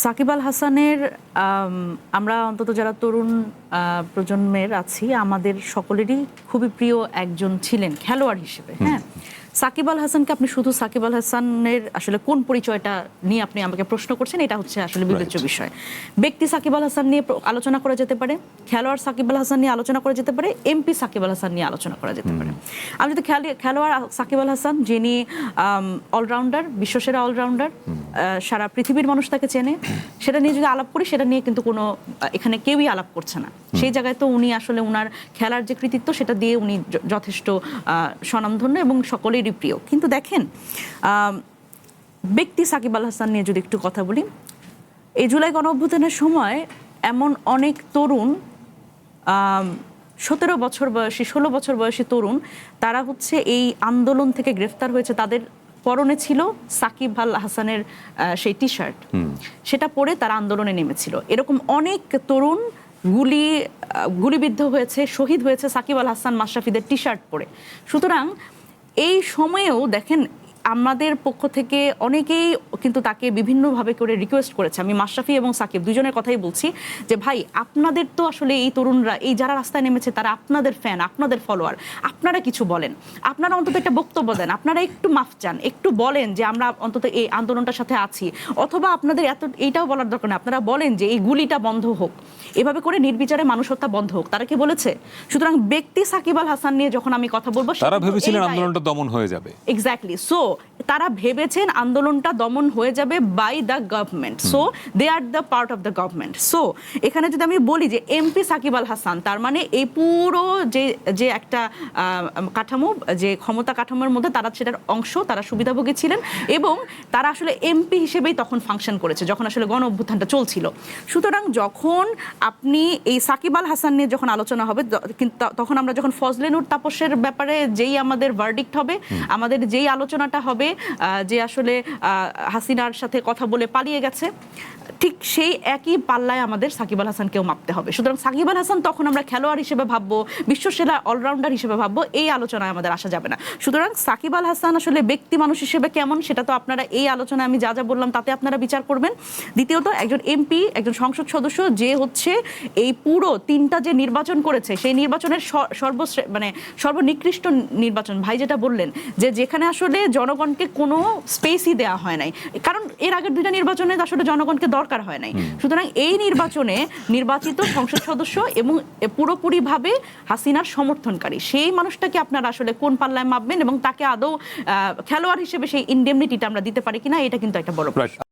সাকিব আল হাসানের আমরা অন্তত যারা তরুণ প্রজন্মের আছি আমাদের সকলেরই খুবই প্রিয় একজন ছিলেন খেলোয়াড় হিসেবে। হ্যাঁ, সাকিব আল হাসানকে আপনি শুধু সাকিব আল হাসানের আসলে কোন পরিচয়টা নিয়ে আপনি আমাকে প্রশ্ন করছেন, এটা হচ্ছে আসলে বিবেচ্য বিষয়। ব্যক্তি সাকিব আল হাসান নিয়ে আলোচনা করা যেতে পারে, খেলোয়াড় সাকিব আল হাসান নিয়ে আলোচনা করা যেতে পারে, এমপি সাকিব আল হাসান নিয়ে আলোচনা করা যেতে পারে। আমি যদি খেলোয়াড় সাকিব আল হাসান, যিনি অলরাউন্ডার, বিশ্বসেরা অলরাউন্ডার, সারা পৃথিবীর মানুষ তাকে চেনে, সেটা নিয়ে যদি আলাপ করি সেটা নিয়ে কিন্তু কোনো এখানে কেউই আলাপ করছে না। সেই জায়গায় তো উনি আসলে উনার খেলার যে কৃতিত্ব সেটা দিয়ে উনি যথেষ্ট স্বনামধন্য এবং সকলেরই প্রিয়। কিন্তু দেখেন, ব্যক্তি সাকিব আল হাসান নিয়ে যদি একটু কথা বলি, এই জুলাই গণঅভ্যুত্থানের সময় এমন অনেক তরুণ 17 বছর বয়সী 16 বছর বয়সী তরুণ, তারা হচ্ছে এই আন্দোলন থেকে গ্রেফতার হয়েছে, তাদের পরনে ছিল সাকিব আল হাসানের সেই টি শার্ট, সেটা পরে তারা আন্দোলনে নেমেছিল। এরকম অনেক তরুণ গুলিবিদ্ধ হয়েছে, শহীদ হয়েছে সাকিব আল হাসান মাশরাফিদের টি শার্ট পরে। সুতরাং এই সময়েও দেখেন আমাদের পক্ষ থেকে অনেকেই কিন্তু তাকে বিভিন্নভাবে করে রিকোয়েস্ট করেছে। আমি মাশরাফি এবং সাকিব দুজনের কথাই বলছি যে ভাই, আপনাদের তো আসলে এই তরুণরা, এই যারা রাস্তায় নেমেছে তারা আপনাদের ফ্যান, আপনাদের ফলোয়ার, আপনারা কিছু বলেন, আপনারা অন্তত একটা বক্তব্য দেন, আপনারা একটু মাফ চান, একটু বলেন যে আমরা অন্তত এই আন্দোলনটার সাথে আছি, অথবা আপনাদের এইটাও বলার দরকার নেই, আপনারা বলেন যে এই গুলিটা বন্ধ হোক, এভাবে করে নির্বিচারে মানুষ হত্যা বন্ধ হোক। তারা কি বলেছে? সুতরাং ব্যক্তি সাকিব আল হাসান নিয়ে যখন আমি কথা বলবো, তারা ভেবেছিলেন আন্দোলনটা দমন হয়ে যাবে। এক্স্যাক্টলি, সো তারা ভেবেছেন আন্দোলনটা দমন হয়ে যাবে by the government, so they are the part of the government. So এখানে যদি আমি বলি যে এমপি সাকিব আল হাসান, তার মানে এই পুরো যে একটা কাঠামো, যে ক্ষমতা কাঠামোর মধ্যে তারা সেটার অংশ, তারা সুবিধাভোগী ছিলেন এবং তারা আসলে এমপি হিসেবেই তখন ফাংশন করেছে যখন আসলে গণ অভ্যুত্থানটা চলছিল। সুতরাং যখন আপনি এই সাকিব আল হাসান নিয়ে যখন আলোচনা হবে, তখন আমরা যখন ফজলে নূর তাপসের ব্যাপারে যেই আমাদের ভার্ডিক্ট হবে, আমাদের যেই আলোচনাটা হবে যে আসলে হাসিনার সাথে কথা বলে পালিয়ে গেছে, ঠিক সেই একই পাল্লায় আমাদের সাকিব আল হাসানকেও মাপতে হবে। সুতরাং সাকিব আল হাসান তখন আমরা খেলোয়াড় হিসেবে ভাববো, বিশ্বসেরা অলরাউন্ডার হিসেবে ভাববো, এই আলোচনায় আমাদের আসা যাবে না। সুতরাং সাকিব আল হাসান আসলে ব্যক্তি মানুষ হিসেবে কেমন, সেটা তো আপনারা এই আলোচনায় আমি যা যা বললাম তাতে আপনারা বিচার করবেন। দ্বিতীয়ত, একজন এমপি, একজন সংসদ সদস্য, যে হচ্ছে এই পুরো 3টা যে নির্বাচন করেছে, সেই নির্বাচনের সর্বনিকৃষ্ট নির্বাচন, ভাই যেটা বললেন যে যেখানে আসলে জনগণকে কোনো স্পেসই দেওয়া হয় নাই, কারণ এর আগের 2টা নির্বাচনে আসলে জনগণকে দরকার হয় নাই। সুতরাং এই নির্বাচনে নির্বাচিত সংসদ সদস্য এবং পুরোপুরিভাবে হাসিনার সমর্থনকারী সেই মানুষটাকে আপনারা আসলে কোন পাল্লায় মাপবেন এবং তাকে আদৌ খেলোয়াড় হিসেবে সেই ইনডেমনিটিটা আমরা দিতে পারি কিনা, এটা কিন্তু একটা বড় প্রশ্ন।